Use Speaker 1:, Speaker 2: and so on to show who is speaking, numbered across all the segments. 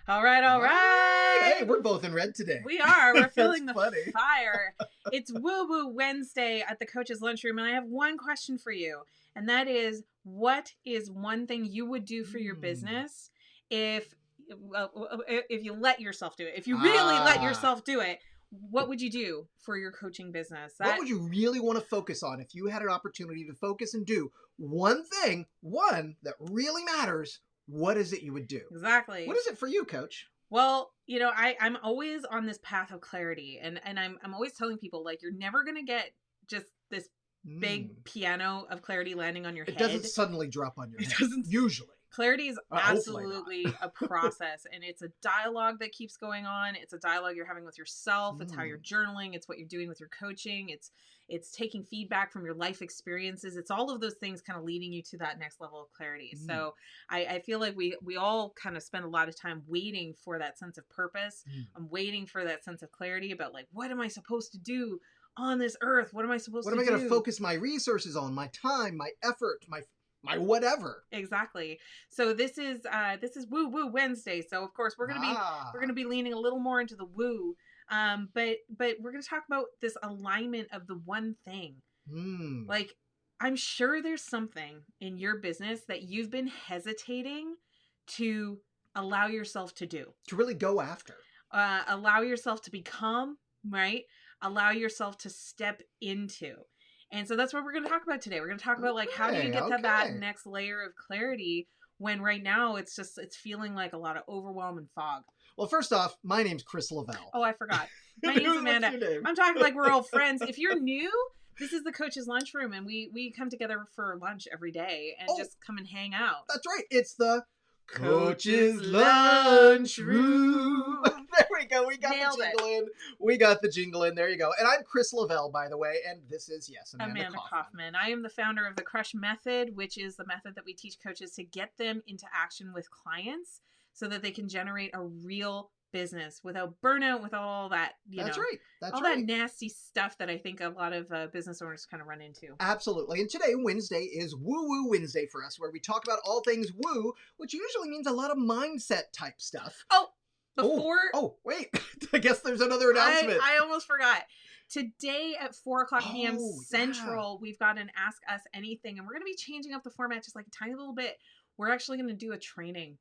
Speaker 1: All right, all right.
Speaker 2: Hey, we're both in red today.
Speaker 1: We are. We're
Speaker 2: That's
Speaker 1: feeling the
Speaker 2: funny.
Speaker 1: fire. It's Woo Woo Wednesday at the Coach's Lunchroom, and I have one question for you, and that is, what is one thing you would do for your business if you let yourself do it? If you really let yourself do it, what would you do for your coaching business?
Speaker 2: What would you really want to focus on if you had an opportunity to focus and do one thing, one that really matters? What is it you would do?
Speaker 1: Exactly.
Speaker 2: What is it for you, Coach?
Speaker 1: Well, you know, I'm always on this path of clarity, and I'm always telling people, like, you're never gonna get just this big piano of clarity landing on your head.
Speaker 2: It doesn't suddenly drop on your head.
Speaker 1: It doesn't.
Speaker 2: Usually.
Speaker 1: Clarity is absolutely a process, and it's a dialogue that keeps going on. It's a dialogue you're having with yourself. It's how you're journaling. It's what you're doing with your coaching. It's taking feedback from your life experiences. It's all of those things kind of leading you to that next level of clarity. So I feel like we all kind of spend a lot of time waiting for that sense of purpose. I'm waiting for that sense of clarity about, like, what am I supposed to do on this earth? What am I supposed to do?
Speaker 2: What am I going to focus my resources on? My time, my effort, my whatever.
Speaker 1: Exactly. So this is Woo Woo Wednesday. So of course we're gonna be leaning a little more into the woo, but we're gonna talk about this alignment of the one thing. Like, I'm sure there's something in your business that you've been hesitating to allow yourself to do,
Speaker 2: to really go after,
Speaker 1: allow yourself to become, right? Allow yourself to step into. And so that's what we're going to talk about today. We're going to talk about, like, how do you get to that next layer of clarity when right now it's feeling like a lot of overwhelm and fog.
Speaker 2: Well, first off, my name's Chris Lavelle.
Speaker 1: Oh, I forgot. My name's Amanda. I'm talking like we're old friends. If you're new, this is the Coach's Lunchroom, and we come together for lunch every day and just come and hang out.
Speaker 2: That's right. It's the Coach's Lunchroom. There we go. We got the jingle in. We got the jingle in. There you go. And I'm Chris Lavelle, by the way. And this is, Amanda
Speaker 1: Kaufman. I am the founder of the Crush Method, which is the method that we teach coaches to get them into action with clients so that they can generate a real business without burnout, without all that,
Speaker 2: That's right.
Speaker 1: that nasty stuff that I think a lot of business owners kind of run into.
Speaker 2: Absolutely. And today, Wednesday, is Woo Woo Wednesday for us, where we talk about all things woo, which usually means a lot of mindset type stuff. Wait. I guess there's another announcement.
Speaker 1: I almost forgot. Today at 4:00 p.m. Central, we've got an Ask Us Anything, and we're going to be changing up the format just like a tiny little bit. We're actually going to do a training.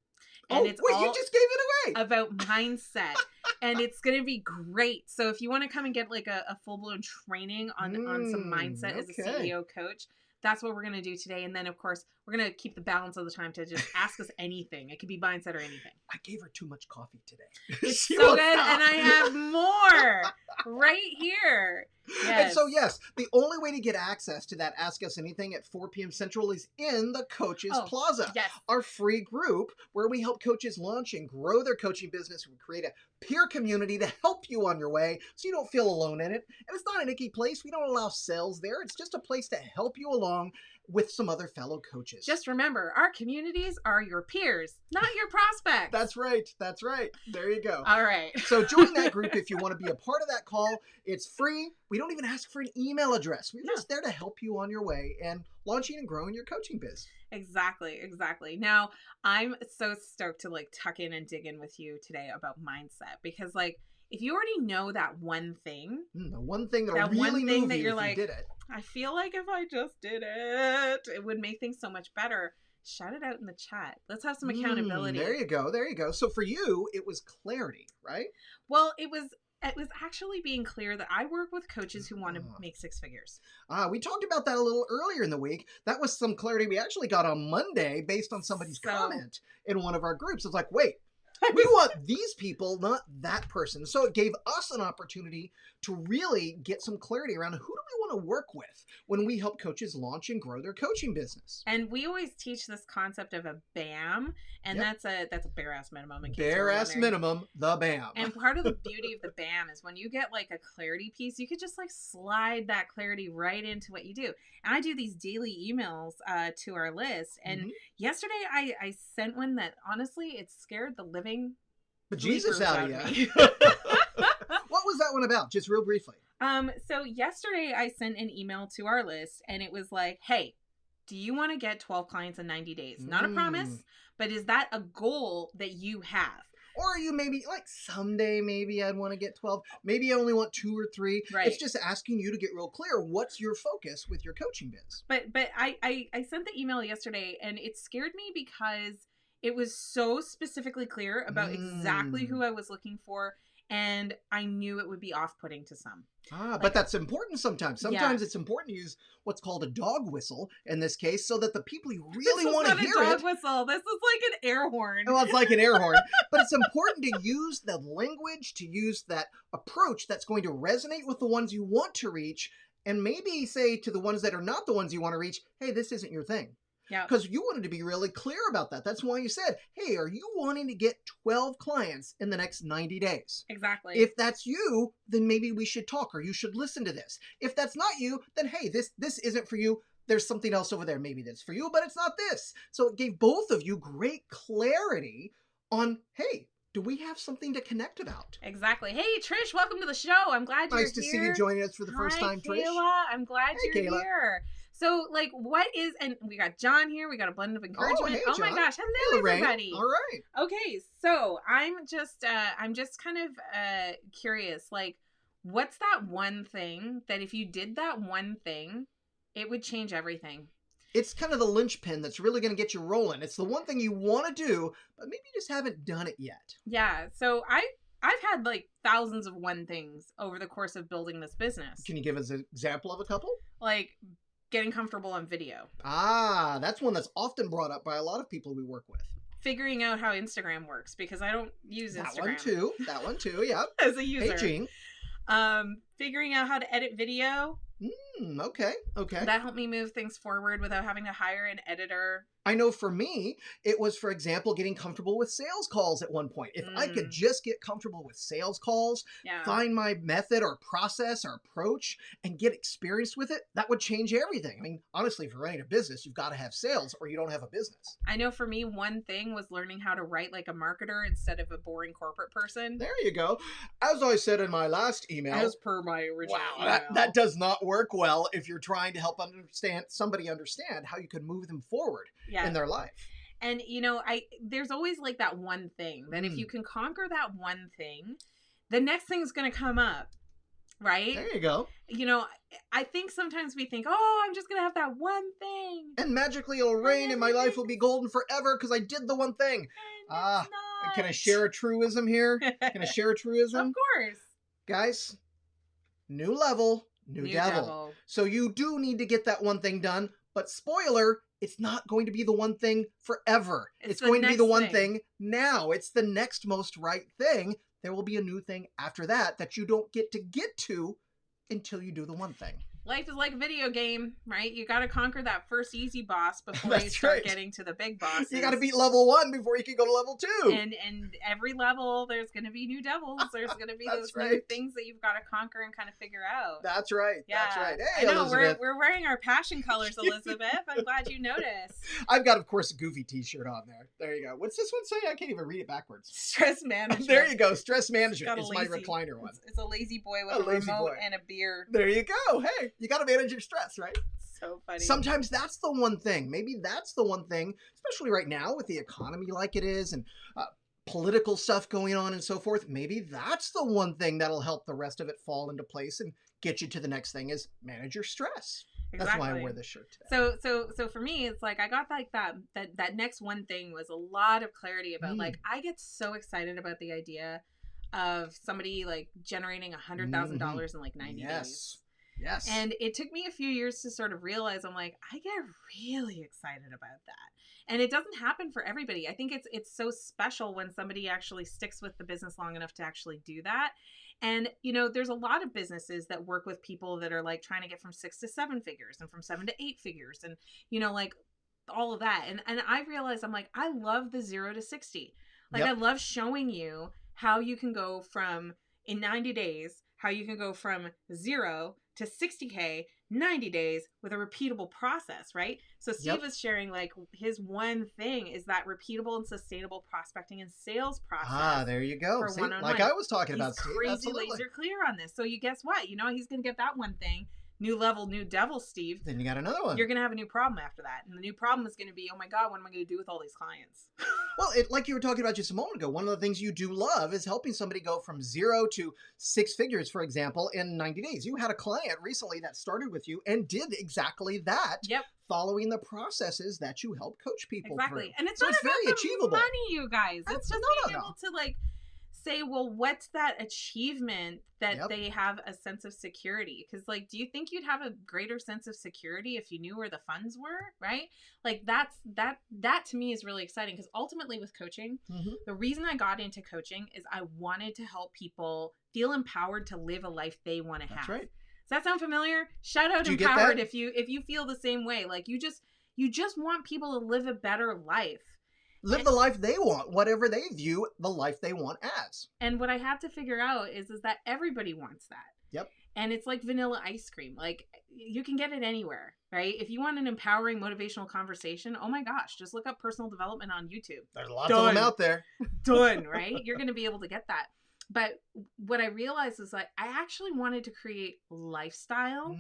Speaker 1: And
Speaker 2: you just gave it away.
Speaker 1: About mindset. And it's going to be great. So if you want to come and get like a full-blown training on some mindset as a CEO coach, that's what we're going to do today. And then, of course, we're going to keep the balance of the time to just ask us anything. It could be mindset or anything.
Speaker 2: I gave her too much coffee today.
Speaker 1: It's so good. And I have more right here. Yes.
Speaker 2: And so, yes, the only way to get access to that Ask Us Anything at 4 p.m. Central is in the Coaches Plaza.
Speaker 1: Yes.
Speaker 2: Our free group where we help coaches launch and grow their coaching business. We create a peer community to help you on your way so you don't feel alone in it. And it's not an icky place. We don't allow sales there. It's just a place to help you along with some other fellow coaches.
Speaker 1: Just remember, our communities are your peers, not your prospects.
Speaker 2: That's right. That's right. There you go.
Speaker 1: All right.
Speaker 2: So join that group if you want to be a part of that call. It's free. We don't even ask for an email address. We're just there to help you on your way and launching and growing your coaching biz.
Speaker 1: Exactly. Now, I'm so stoked to like tuck in and dig in with you today about mindset, because like, if you already know that one thing,
Speaker 2: the one thing that'll really move you if you did it.
Speaker 1: I feel like if I just did it, it would make things so much better. Shout it out in the chat. Let's have some accountability.
Speaker 2: There you go. So for you, it was clarity, right?
Speaker 1: Well, it was actually being clear that I work with coaches who want to make six figures.
Speaker 2: We talked about that a little earlier in the week. That was some clarity we actually got on Monday based on somebody's comment in one of our groups. It's like, wait, we want these people, not that person. So it gave us an opportunity to really get some clarity around who do we want to work with when we help coaches launch and grow their coaching business.
Speaker 1: And we always teach this concept of a BAM, and that's a bare ass minimum.
Speaker 2: Bare ass minimum, the BAM.
Speaker 1: And part of the beauty of the BAM is when you get like a clarity piece, you could just like slide that clarity right into what you do. And I do these daily emails to our list. And yesterday I sent one that honestly, it scared the living
Speaker 2: Jesus out of you. What was that one about? Just real briefly.
Speaker 1: So yesterday I sent an email to our list and it was like, hey, do you want to get 12 clients in 90 days? Not a promise, but is that a goal that you have?
Speaker 2: Or are you maybe like someday maybe I'd want to get 12. Maybe I only want 2 or 3.
Speaker 1: Right.
Speaker 2: It's just asking you to get real clear. What's your focus with your coaching biz?
Speaker 1: But I sent the email yesterday and it scared me because it was so specifically clear about exactly who I was looking for. And I knew it would be off-putting to some.
Speaker 2: But that's important sometimes. Sometimes it's important to use what's called a dog whistle in this case so that the people you really want to hear it.
Speaker 1: This is not a dog whistle. This is like an air horn.
Speaker 2: Well, it's like an air horn. But it's important to use the language, to use that approach that's going to resonate with the ones you want to reach, and maybe say to the ones that are not the ones you want to reach, hey, this isn't your thing.
Speaker 1: Yeah.
Speaker 2: Because you wanted to be really clear about that. That's why you said, hey, are you wanting to get 12 clients in the next 90 days?
Speaker 1: Exactly.
Speaker 2: If that's you, then maybe we should talk or you should listen to this. If that's not you, then hey, this isn't for you. There's something else over there. Maybe that's for you, but it's not this. So it gave both of you great clarity on, hey, do we have something to connect about?
Speaker 1: Exactly. Hey, Trish, welcome to the show. I'm glad you're here.
Speaker 2: Nice to see you joining us for the first time, Trish.
Speaker 1: Kayla, I'm glad you're here. So, like, what is, and we got John here. We got a blend of encouragement.
Speaker 2: Oh
Speaker 1: my gosh. Hello, everybody.
Speaker 2: All right.
Speaker 1: Okay. So I'm just kind of curious, like, what's that one thing that if you did that one thing, it would change everything?
Speaker 2: It's kind of the linchpin that's really going to get you rolling. It's the one thing you want to do, but maybe you just haven't done it yet.
Speaker 1: Yeah. So I've had like thousands of one things over the course of building this business.
Speaker 2: Can you give us an example of a couple?
Speaker 1: Like getting comfortable on video.
Speaker 2: That's one that's often brought up by a lot of people we work with.
Speaker 1: Figuring out how Instagram works because I don't use Instagram.
Speaker 2: That one too, yeah.
Speaker 1: As a user.
Speaker 2: Hey, Jean.
Speaker 1: Figuring out how to edit video.
Speaker 2: Okay.
Speaker 1: That helped me move things forward without having to hire an editor.
Speaker 2: I know for me, it was, for example, getting comfortable with sales calls at one point. If I could just get comfortable with sales calls, find my method or process or approach and get experience with it, that would change everything. I mean, honestly, if you're running a business, you've got to have sales or you don't have a business.
Speaker 1: I know for me, one thing was learning how to write like a marketer instead of a boring corporate person.
Speaker 2: There you go. As I said in my last email.
Speaker 1: As per my original email.
Speaker 2: That does not work well if you're trying to help somebody understand how you can move them forward in their life.
Speaker 1: And there's always like that one thing that if you can conquer that one thing, the next thing is going to come up, right?
Speaker 2: There you go.
Speaker 1: I think sometimes we think, oh, I'm just going to have that one thing.
Speaker 2: And magically it'll rain and my life will be golden forever because I did the one thing. Can I share a truism here? Can I share a truism?
Speaker 1: Of course.
Speaker 2: Guys, new level, new devil. So you do need to get that one thing done, but spoiler, it's not going to be the one thing forever. It's going to be the one thing now. It's the next most right thing. There will be a new thing after that you don't get to until you do the one thing.
Speaker 1: Life is like a video game, right? You got to conquer that first easy boss before you start getting to the big bosses.
Speaker 2: You got to beat level 1 before you can go to level 2.
Speaker 1: And every level, there's going to be new devils. There's going to be those new things that you've got to conquer and kind of figure out.
Speaker 2: That's right.
Speaker 1: Yeah.
Speaker 2: That's right. Hey,
Speaker 1: I know,
Speaker 2: Elizabeth.
Speaker 1: we're wearing our passion colors, Elizabeth. I'm glad you noticed.
Speaker 2: I've got, of course, a Goofy t-shirt on there. There you go. What's this one say? I can't even read it backwards.
Speaker 1: Stress management.
Speaker 2: There you go. Stress management. It's my recliner one.
Speaker 1: It's a lazy boy with a remote and a beer.
Speaker 2: There you go. Hey, you got to manage your stress, right?
Speaker 1: So funny.
Speaker 2: Sometimes that's the one thing. Maybe that's the one thing, especially right now with the economy like it is and political stuff going on and so forth. Maybe that's the one thing that'll help the rest of it fall into place and get you to the next thing is manage your stress. Exactly. That's why I wear this shirt today.
Speaker 1: So for me, it's like I got like that next one thing was a lot of clarity about like I get so excited about the idea of somebody like generating $100,000 in like 90 days.
Speaker 2: Yes.
Speaker 1: And it took me a few years to sort of realize I'm like, I get really excited about that. And it doesn't happen for everybody. I think it's so special when somebody actually sticks with the business long enough to actually do that. And, there's a lot of businesses that work with people that are like trying to get from 6 to 7 figures and from 7 to 8 figures and, like all of that. And I realized I'm like, I love the 0 to 60. Like I love showing you how you can go from in 90 days, how you can go from 0 to 60K 90 days with a repeatable process, right? So Steve was sharing like his one thing is that repeatable and sustainable prospecting and sales process.
Speaker 2: There you go. Like I was talking about, Steve.
Speaker 1: Crazy laser clear on this. So you guess what? He's going to get that one thing. new level, new devil, Steve,
Speaker 2: Then you got another one.
Speaker 1: you're going to have a new problem after that. And the new problem is going to be, oh my God, what am I going to do with all these clients?
Speaker 2: Well, like you were talking about just a moment ago, one of the things you do love is helping somebody go from 0 to 6 figures, for example, in 90 days. You had a client recently that started with you and did exactly that.
Speaker 1: Yep.
Speaker 2: Following the processes that you help coach people
Speaker 1: Exactly.
Speaker 2: through.
Speaker 1: And it's
Speaker 2: So
Speaker 1: not
Speaker 2: it's
Speaker 1: about
Speaker 2: very
Speaker 1: the
Speaker 2: achievable.
Speaker 1: money, you guys. It's just
Speaker 2: No,
Speaker 1: being
Speaker 2: no.
Speaker 1: able to like say, well, what's that achievement that
Speaker 2: Yep.
Speaker 1: they have a sense of security? Because like, do you think you'd have a greater sense of security if you knew where the funds were? Right? Like that to me is really exciting, because ultimately with coaching,
Speaker 2: Mhm.
Speaker 1: the reason I got into coaching is I wanted to help people feel empowered to live a life they want to have.
Speaker 2: That's right.
Speaker 1: Does that sound familiar? Shout out
Speaker 2: Do you get
Speaker 1: Empowered
Speaker 2: that?
Speaker 1: if you feel the same way. Like you just want people to live a better life.
Speaker 2: Live the life they want, whatever they view the life they want as.
Speaker 1: And what I have to figure out is that everybody wants that.
Speaker 2: Yep.
Speaker 1: And it's like vanilla ice cream. Like you can get it anywhere, right? If you want an empowering motivational conversation, oh my gosh, just look up personal development on YouTube.
Speaker 2: There's lots of them out there.
Speaker 1: Done, right? You're going to be able to get that. But what I realized is that I actually wanted to create lifestyle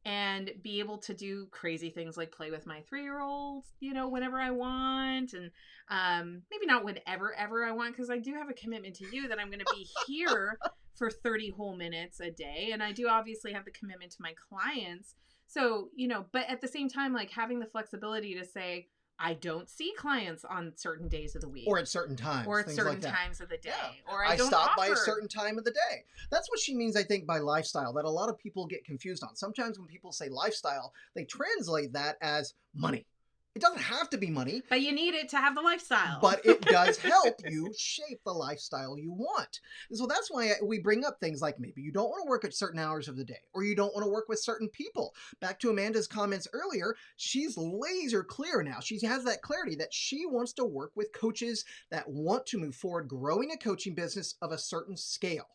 Speaker 1: and be able to do crazy things like play with my 3-year-old, whenever I want. And maybe not whenever ever I want, because I do have a commitment to you that I'm going to be here for 30 whole minutes a day. And I do obviously have the commitment to my clients. So, but at the same time, like having the flexibility to say, I don't see clients on certain days of the week.
Speaker 2: Or at certain times.
Speaker 1: Or at
Speaker 2: things
Speaker 1: certain
Speaker 2: like that.
Speaker 1: times of the day.
Speaker 2: Yeah.
Speaker 1: Or I don't
Speaker 2: stop
Speaker 1: offer.
Speaker 2: by a certain time of the day. That's what she means, I think, by lifestyle, that a lot of people get confused on. Sometimes when people say lifestyle, they translate that as money. It doesn't have to be money.
Speaker 1: But you need it to have the lifestyle.
Speaker 2: But it does help you shape the lifestyle you want. And so that's why we bring up things like maybe you don't want to work at certain hours of the day, or you don't want to work with certain people. Back to Amanda's comments earlier, she's laser clear now. She has that clarity that she wants to work with coaches that want to move forward, growing a coaching business of a certain scale.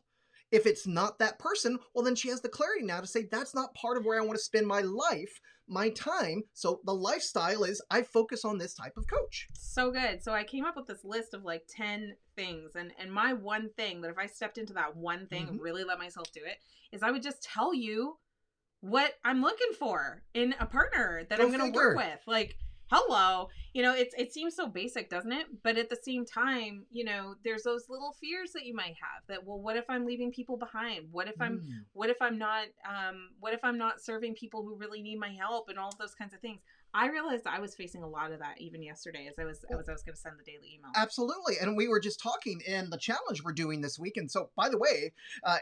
Speaker 2: If it's not that person, well, then she has the clarity now to say, that's not part of where I want to spend my life, my time. So the lifestyle is I focus on this type of coach.
Speaker 1: So good. So I came up with this list of like 10 things. And my one thing that if I stepped into that one thing and really let myself do it, is I would just tell you what I'm looking for in a partner that I'm going to work with. Like, hello, it seems so basic, doesn't it? But at the same time, there's those little fears that you might have that, well, what if I'm leaving people behind? What if I'm not serving people who really need my help, and all of those kinds of things. I realized I was facing a lot of that even yesterday as I was going to send the daily email.
Speaker 2: Absolutely. And we were just talking in the challenge we're doing this week. And so, by the way,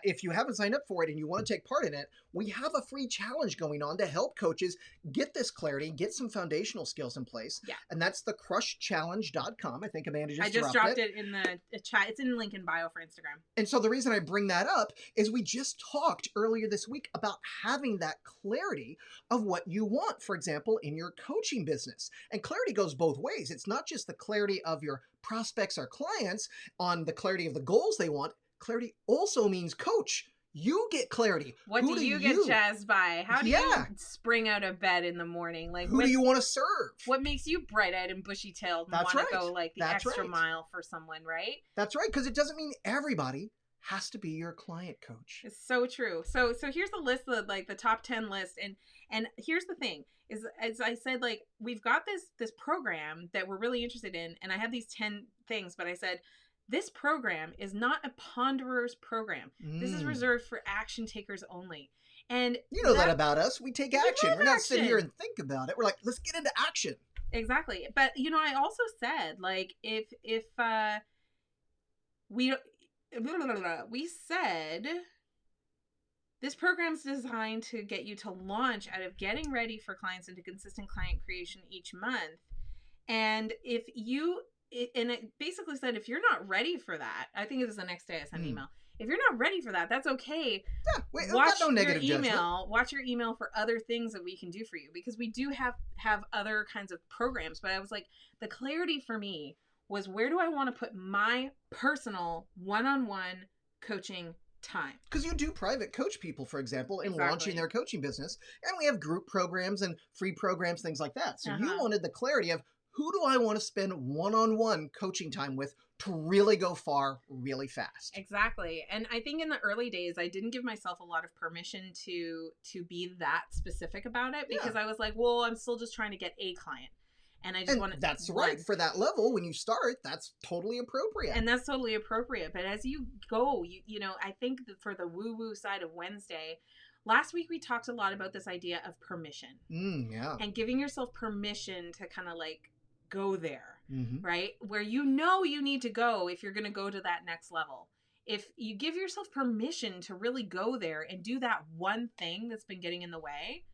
Speaker 2: if you haven't signed up for it and you want to take part in it, we have a free challenge going on to help coaches get this clarity, get some foundational skills in place.
Speaker 1: Yeah.
Speaker 2: And that's the crushchallenge.com. I think Amanda
Speaker 1: I just dropped it in the chat. It's in the link in bio for Instagram.
Speaker 2: And so the reason I bring that up is we just talked earlier this week about having that clarity of what you want, for example, in your coaching business. And clarity goes both ways. It's not just the clarity of your prospects or clients on the clarity of the goals they want. Clarity also means, coach, you get clarity.
Speaker 1: What do you get jazzed by? How do you spring out of bed in the morning? Like,
Speaker 2: who do you want to serve?
Speaker 1: What makes you bright-eyed and bushy-tailed and want to go like the extra mile for someone, right?
Speaker 2: That's right, because it doesn't mean everybody has to be your client coach.
Speaker 1: It's so true. So here's the list of like the top 10 list, and here's the thing is, as I said, like we've got this program that we're really interested in, and I have these 10 things, but I said this program is not a ponderer's program. This is reserved for action takers only. And
Speaker 2: you know that about us. We take action. We're not sitting here and think about it. We're like, let's get into action.
Speaker 1: Exactly. But I also said like if we said this program's designed to get you to launch out of getting ready for clients into consistent client creation each month. And and it basically said, if you're not ready for that, I think it was the next day I sent an email. If you're not ready for that, that's okay.
Speaker 2: Yeah, watch no negative
Speaker 1: your email.
Speaker 2: Judgment.
Speaker 1: Watch your email for other things that we can do for you, because we do have other kinds of programs. But I was like, the clarity for me was, where do I want to put my personal one-on-one coaching time?
Speaker 2: Because you do private coach people, for example, in launching their coaching business. And we have group programs and free programs, things like that. So you wanted the clarity of, who do I want to spend one-on-one coaching time with to really go far really fast?
Speaker 1: Exactly. And I think in the early days I didn't give myself a lot of permission to be that specific about it, because I was like, well, I'm still just trying to get a client. And I just want to.
Speaker 2: That's right. For that level, when you start, that's totally appropriate.
Speaker 1: And that's totally appropriate. But as you go, you know, I think that for the woo-woo side of Wednesday, last week we talked a lot about this idea of permission.
Speaker 2: Yeah.
Speaker 1: And giving yourself permission to kind of like go there,
Speaker 2: Mm-hmm.
Speaker 1: right? Where you know you need to go if you're going to go to that next level. If you give yourself permission to really go there and do that one thing that's been getting in the way,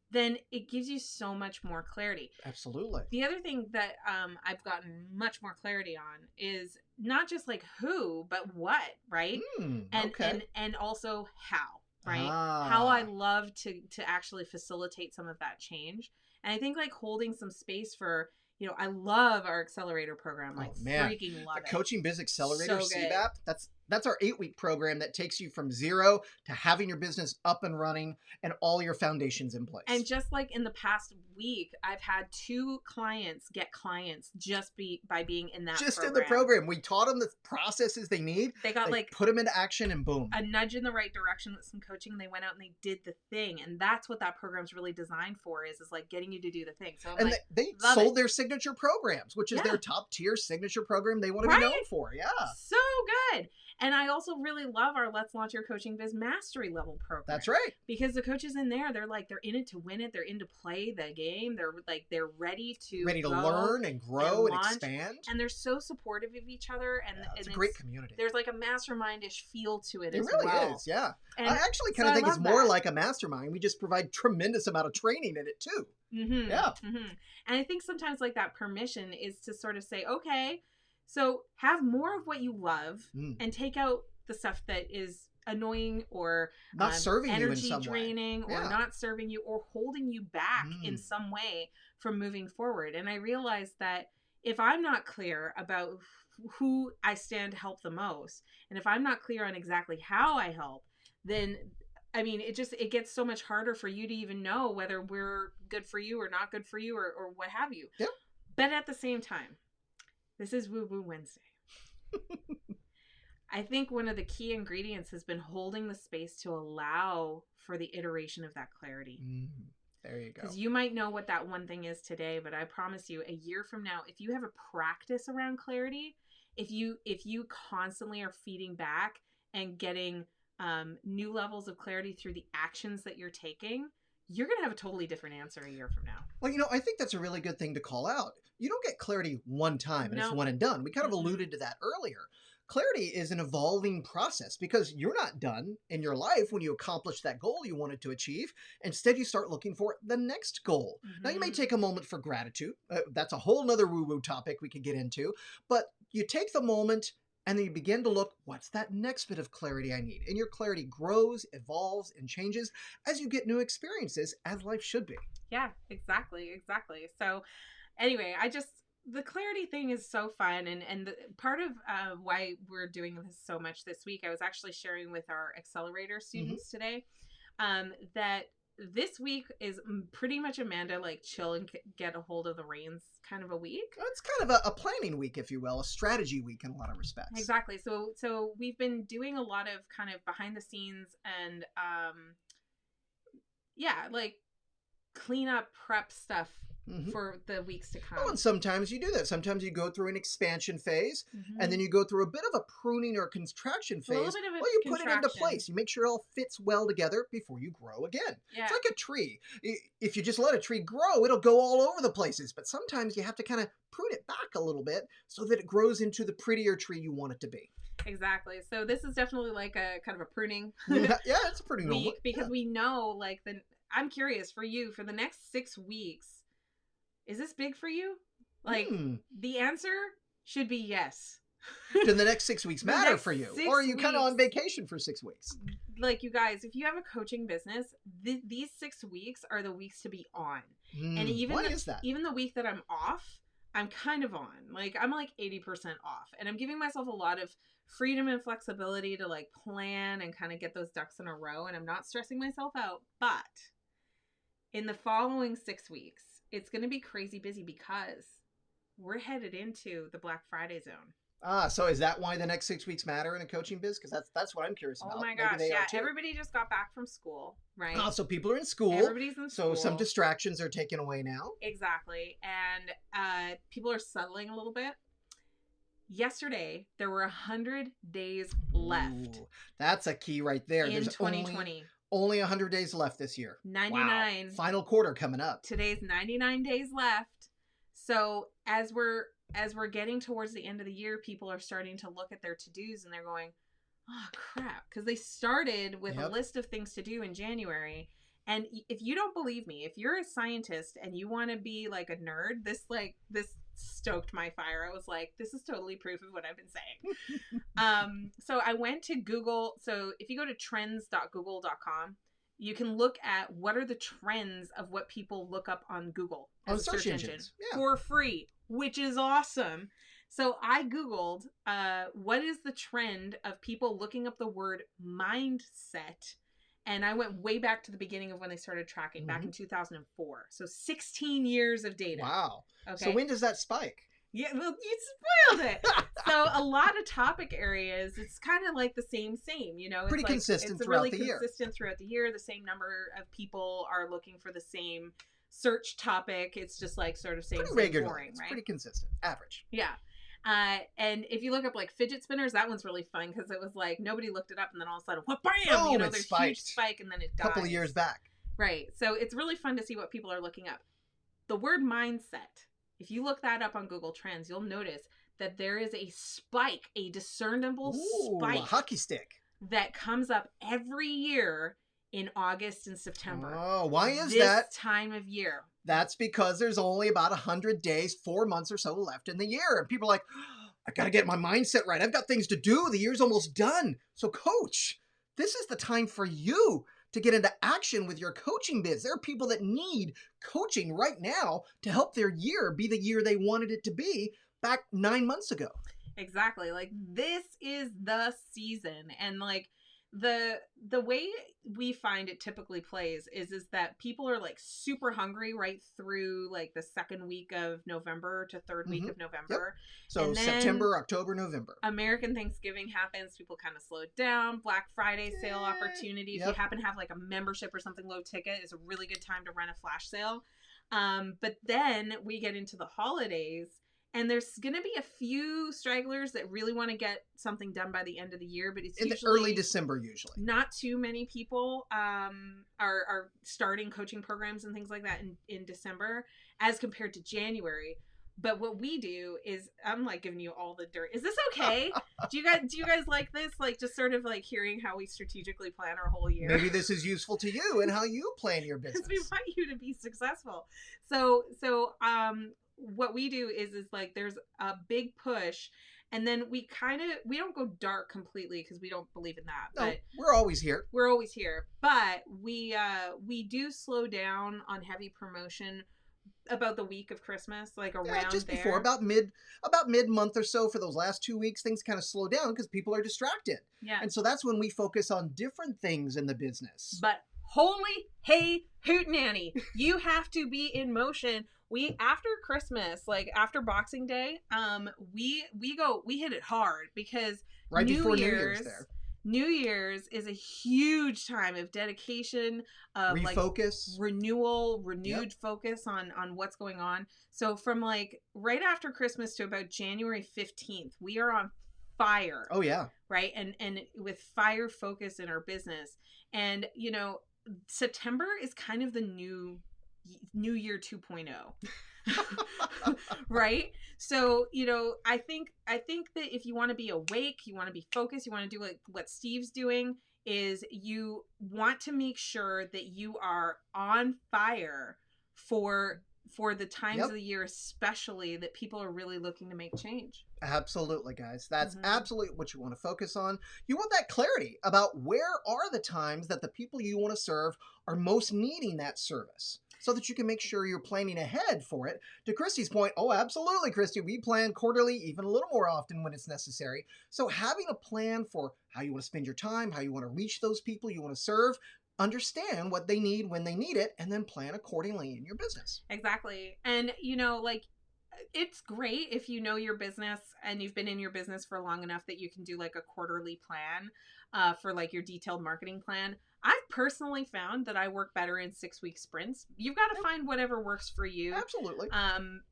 Speaker 1: then it gives you so much more clarity.
Speaker 2: Absolutely.
Speaker 1: The other thing that I've gotten much more clarity on is not just like who, but what, right? And also how, right? How I love to actually facilitate some of that change. And I think like holding some space for, you know, I love our accelerator program. Like, freaking love it.
Speaker 2: The Coaching Biz Accelerator,
Speaker 1: So good.
Speaker 2: CBAP, that's our 8-week program that takes you from zero to having your business up and running and all your foundations in place.
Speaker 1: And just like in the past week, I've had 2 clients get clients just by being in that
Speaker 2: just
Speaker 1: program.
Speaker 2: In the program. We taught them the processes they need.
Speaker 1: They got like
Speaker 2: put them into action and boom.
Speaker 1: A nudge in the right direction with some coaching, and they went out and they did the thing. And that's what that program's really designed for, is like getting you to do the thing. So I'm like,
Speaker 2: they sold their signature programs, which is their top tier signature program they want to be known for. Yeah.
Speaker 1: So good. And I also really love our Let's Launch Your Coaching Biz Mastery level program.
Speaker 2: That's right.
Speaker 1: Because the coaches in there, they're in it to win it. They're in to play the game. They're ready to
Speaker 2: learn and grow and expand.
Speaker 1: And they're so supportive of each other. And
Speaker 2: it's a great community.
Speaker 1: There's like a mastermind-ish feel to it.
Speaker 2: It really is, yeah.
Speaker 1: And
Speaker 2: I actually kind of think it's more like a mastermind. We just provide tremendous amount of training in it too.
Speaker 1: Mm-hmm. Yeah. Mm-hmm. And I think sometimes like that permission is to sort of say, okay, so have more of what you love and take out the stuff that is annoying or
Speaker 2: not serving you in
Speaker 1: energy
Speaker 2: some
Speaker 1: draining
Speaker 2: way.
Speaker 1: Or not serving you or holding you back in some way from moving forward. And I realized that if I'm not clear about who I stand to help the most, and if I'm not clear on exactly how I help, then I mean, it gets so much harder for you to even know whether we're good for you or not good for you or what have you.
Speaker 2: Yep.
Speaker 1: But at the same time, this is Woo Woo Wednesday. I think one of the key ingredients has been holding the space to allow for the iteration of that clarity.
Speaker 2: There you go.
Speaker 1: Because you might know what that one thing is today, but I promise you, a year from now, if you have a practice around clarity, if you constantly are feeding back and getting new levels of clarity through the actions that you're taking, you're going to have a totally different answer a year from now.
Speaker 2: Well, you know, I think that's a really good thing to call out. You don't get clarity one time and it's one and done. We kind of alluded to that earlier. Clarity is an evolving process because you're not done in your life when you accomplish that goal you wanted to achieve. Instead, you start looking for the next goal. Now, you may take a moment for gratitude. That's a whole nother woo-woo topic we could get into. But you take the moment and then you begin to look, what's that next bit of clarity I need? And your clarity grows, evolves, and changes as you get new experiences, as life should be.
Speaker 1: Yeah, exactly. So anyway, the clarity thing is so fun. And part of why we're doing this so much this week, I was actually sharing with our accelerator students today that this week is pretty much Amanda, like chill and get a hold of the reins kind of a week.
Speaker 2: It's kind of a planning week, if you will, a strategy week in a lot of respects.
Speaker 1: Exactly. So we've been doing a lot of kind of behind the scenes and like clean up, prep stuff for the weeks to come.
Speaker 2: Oh, and sometimes you do that. Sometimes you go through an expansion phase, and then you go through a bit of a pruning or contraction phase. You put it into place. You make sure it all fits well together before you grow again. Yeah. It's like a tree. If you just let a tree grow, it'll go all over the places. But sometimes you have to kind of prune it back a little bit so that it grows into the prettier tree you want it to be.
Speaker 1: Exactly. So this is definitely like a kind of a pruning
Speaker 2: yeah, it's a pruning
Speaker 1: week because we know like I'm curious for you for the next 6 weeks. Is this big for you? Like, the answer should be yes.
Speaker 2: Do the next 6 weeks matter for you? Or are you kind of on vacation for 6 weeks?
Speaker 1: Like, you guys, if you have a coaching business, these 6 weeks are the weeks to be on. And
Speaker 2: why is that?
Speaker 1: Even the week that I'm off, I'm kind of on. Like, I'm like 80% off. And I'm giving myself a lot of freedom and flexibility to like plan and kind of get those ducks in a row. And I'm not stressing myself out. But in the following 6 weeks, it's going to be crazy busy because we're headed into the Black Friday zone.
Speaker 2: So is that why the next 6 weeks matter in a coaching biz? Because that's what I'm curious about.
Speaker 1: Oh my
Speaker 2: Maybe
Speaker 1: gosh,
Speaker 2: they
Speaker 1: yeah.
Speaker 2: are too.
Speaker 1: Everybody just got back from school, right?
Speaker 2: Oh, so people are in school.
Speaker 1: Everybody's in
Speaker 2: So
Speaker 1: school.
Speaker 2: some distractions are taken away now.
Speaker 1: Exactly. And people are settling a little bit. Yesterday, there were 100 days left.
Speaker 2: Ooh, that's a key right there.
Speaker 1: In
Speaker 2: There's
Speaker 1: 2020.
Speaker 2: Only 100 days left this year.
Speaker 1: 99.
Speaker 2: Wow. Final quarter coming up.
Speaker 1: Today's 99 days left. So as we're getting towards the end of the year, people are starting to look at their to-dos and they're going, oh crap, because they started with a list of things to do in January. And if you don't believe me, if you're a scientist and you want to be like a nerd, this stoked my fire. I was like, this is totally proof of what I've been saying. So I went to Google. So if you go to trends.google.com, you can look at what are the trends of what people look up on Google as a search engine for free, which is awesome. So I Googled what is the trend of people looking up the word mindset. And I went way back to the beginning of when they started tracking, back in 2004. So 16 years of data.
Speaker 2: Wow.
Speaker 1: Okay.
Speaker 2: So when does that spike?
Speaker 1: Yeah, well, you spoiled it. So a lot of topic areas, it's kind of like the same, you know. It's
Speaker 2: pretty
Speaker 1: like,
Speaker 2: consistent
Speaker 1: it's
Speaker 2: throughout
Speaker 1: really
Speaker 2: the year.
Speaker 1: Consistent throughout the year. The same number of people are looking for the same search topic. It's just like sort of same
Speaker 2: regular,
Speaker 1: boring,
Speaker 2: it's
Speaker 1: right?
Speaker 2: pretty consistent, average.
Speaker 1: Yeah. And if you look up like fidget spinners, that one's really fun because it was like nobody looked it up and then all of a sudden, what, bam! You know, there's a huge spike and then it dies.
Speaker 2: A couple of years back.
Speaker 1: Right. So it's really fun to see what people are looking up. The word mindset, if you look that up on Google Trends, you'll notice that there is a spike, a discernible spike.
Speaker 2: A hockey stick.
Speaker 1: That comes up every year in August and September.
Speaker 2: Oh, why is
Speaker 1: this
Speaker 2: that?
Speaker 1: Time of year.
Speaker 2: That's because there's only about 100 days, 4 months or so left in the year. And people are like, I got to get my mindset right. I've got things to do. The year's almost done. So coach, this is the time for you to get into action with your coaching biz. There are people that need coaching right now to help their year be the year they wanted it to be back 9 months ago.
Speaker 1: Exactly. Like this is the season. And like the way we find it typically plays is that people are like super hungry right through like the second week of November to third week of November.
Speaker 2: Yep. So September, October, November.
Speaker 1: American Thanksgiving happens. People kind of slow it down. Black Friday sale opportunity. If you happen to have like a membership or something low ticket, is a really good time to run a flash sale. But then we get into the holidays. And there's going to be a few stragglers that really want to get something done by the end of the year, but it's
Speaker 2: in
Speaker 1: usually
Speaker 2: the early December usually.
Speaker 1: Not too many people are starting coaching programs and things like that in December as compared to January. But what we do is I'm like giving you all the dirt. Is this okay? do you guys like this? Like just sort of like hearing how we strategically plan our whole year.
Speaker 2: Maybe this is useful to you and how you plan your business.
Speaker 1: Because we want you to be successful. So what we do is like there's a big push and then we don't go dark completely because we don't believe in that.
Speaker 2: No,
Speaker 1: but
Speaker 2: we're always here.
Speaker 1: But we do slow down on heavy promotion about the week of Christmas, like around
Speaker 2: just
Speaker 1: there.
Speaker 2: Before about mid-month or so. For those last 2 weeks, things kind of slow down because people are distracted.
Speaker 1: Yeah.
Speaker 2: And so that's when we focus on different things in the business.
Speaker 1: But holy hey hootenanny, you have to be in motion. We after Christmas, like after Boxing Day, we hit it hard because
Speaker 2: right before New Year's there.
Speaker 1: New Year's is a huge time of dedication, of
Speaker 2: refocus,
Speaker 1: like renewed focus on what's going on. So from like right after Christmas to about January 15th, we are on fire.
Speaker 2: Oh yeah. Right?
Speaker 1: And with fire focus in our business. And you know, September is kind of the new year 2.0. Right? So, you know, I think that if you want to be awake, you want to be focused, you want to do like what Steve's doing, is you want to make sure that you are on fire for the times of the year, especially that people are really looking to make change.
Speaker 2: Absolutely, guys. That's absolutely what you want to focus on. You want that clarity about where are the times that the people you want to serve are most needing that service, so that you can make sure you're planning ahead for it. To Christy's point, oh, absolutely, Christy. We plan quarterly, even a little more often when it's necessary. So having a plan for how you want to spend your time, how you want to reach those people you want to serve, understand what they need when they need it, and then plan accordingly in your business.
Speaker 1: Exactly. And, you know, like it's great if you know your business and you've been in your business for long enough that you can do like a quarterly plan for like your detailed marketing plan. I've personally found that I work better in 6-week sprints. You've got to find whatever works for you.
Speaker 2: Absolutely.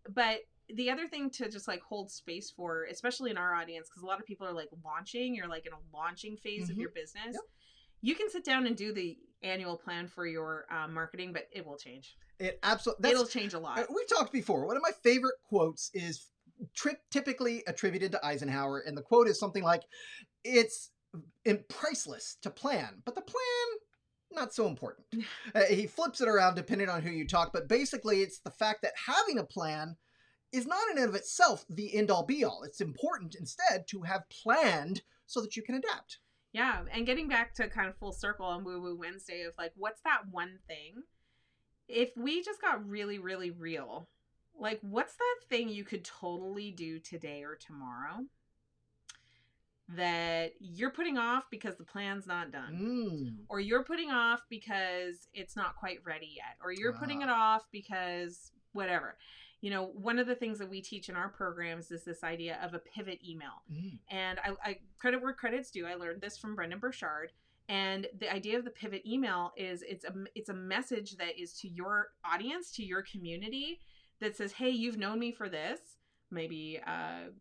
Speaker 1: But the other thing to just like hold space for, especially in our audience, because a lot of people are like launching, you're like in a launching phase of your business. Yep. You can sit down and do the annual plan for your marketing, but it will change.
Speaker 2: It'll
Speaker 1: change a lot.
Speaker 2: We've talked before. One of my favorite quotes is typically attributed to Eisenhower, and the quote is something like, "It's priceless to plan, but the plan, not so important." He flips it around depending on who you talk, but basically it's the fact that having a plan is not in and of itself the end all be all. It's important instead to have planned so that you can adapt.
Speaker 1: Yeah, and getting back to kind of full circle on Woo Woo Wednesday of like, what's that one thing? If we just got really, really real, like, what's that thing you could totally do today or tomorrow that you're putting off because the plan's not done? Or you're putting off because it's not quite ready yet? Or you're putting it off because whatever. You know, one of the things that we teach in our programs is this idea of a pivot email. And I credit where credit's due. I learned this from Brendan Burchard. And the idea of the pivot email is it's a message that is to your audience, to your community, that says, hey, you've known me for this. Maybe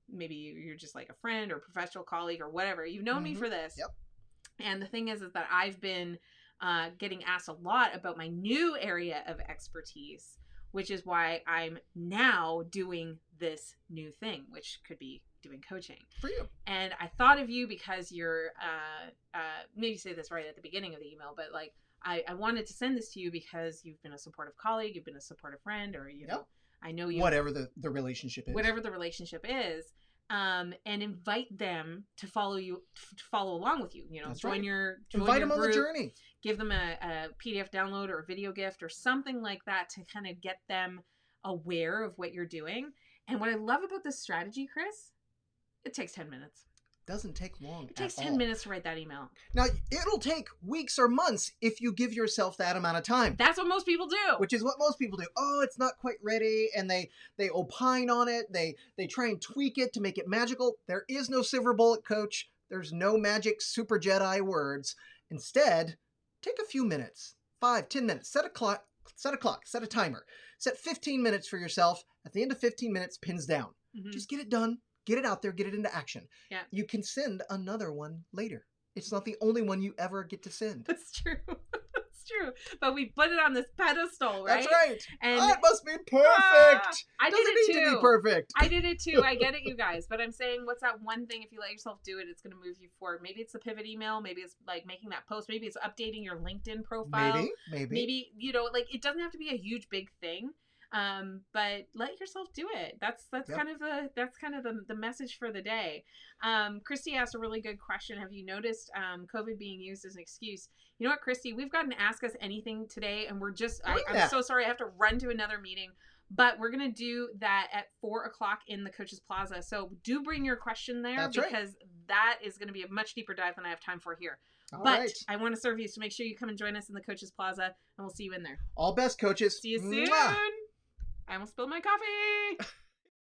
Speaker 1: you're just like a friend or professional colleague or whatever. You've known me for this.
Speaker 2: Yep.
Speaker 1: And the thing is that I've been getting asked a lot about my new area of expertise, which is why I'm now doing this new thing, which could be doing coaching
Speaker 2: for you.
Speaker 1: And I thought of you because you're maybe say this right at the beginning of the email, but like I wanted to send this to you because you've been a supportive colleague, you've been a supportive friend, or you know, I know you,
Speaker 2: whatever the relationship is,
Speaker 1: and invite them to follow along with you. You know,
Speaker 2: invite them on the journey.
Speaker 1: Give them a PDF download or a video gift or something like that to kind of get them aware of what you're doing. And what I love about this strategy, Chris, it takes 10 minutes.
Speaker 2: Doesn't take long.
Speaker 1: It takes 10 minutes to write that email.
Speaker 2: Now, it'll take weeks or months if you give yourself that amount of time.
Speaker 1: That's what most people do.
Speaker 2: Which is what most people do. Oh, it's not quite ready, and they opine on it. They try and tweak it to make it magical. There is no silver bullet, coach. There's no magic super Jedi words. Instead, take a few minutes, 5, 10 minutes. Set a clock, set a timer. Set 15 minutes for yourself. At the end of 15 minutes, pins down. Just get it done. Get it out there, get it into action.
Speaker 1: Yeah.
Speaker 2: You can send another one later. It's not the only one you ever get to send.
Speaker 1: That's true. That's true. But we put it on this pedestal, right?
Speaker 2: That's right.
Speaker 1: And
Speaker 2: it must be perfect.
Speaker 1: I did it too.
Speaker 2: Doesn't need to be perfect.
Speaker 1: I did it too. I get it, you guys. But I'm saying, what's that one thing, if you let yourself do it, it's going to move you forward. Maybe it's the pivot email. Maybe it's like making that post. Maybe it's updating your LinkedIn profile. Maybe, you know, like it doesn't have to be a huge, big thing. But let yourself do it. That's kind of the message for the day. Christy asked a really good question. Have you noticed COVID being used as an excuse? You know what, Christy, we've got an Ask Us Anything today, and we're just I'm so sorry I have to run to another meeting, but we're gonna do that at 4:00 in the Coaches Plaza. So do bring your question there, because that is gonna be a much deeper dive than I have time for here. But I want to serve you, so make sure you come and join us in the Coaches Plaza, and we'll see you in there.
Speaker 2: All best, coaches.
Speaker 1: See you soon. I almost spilled my coffee.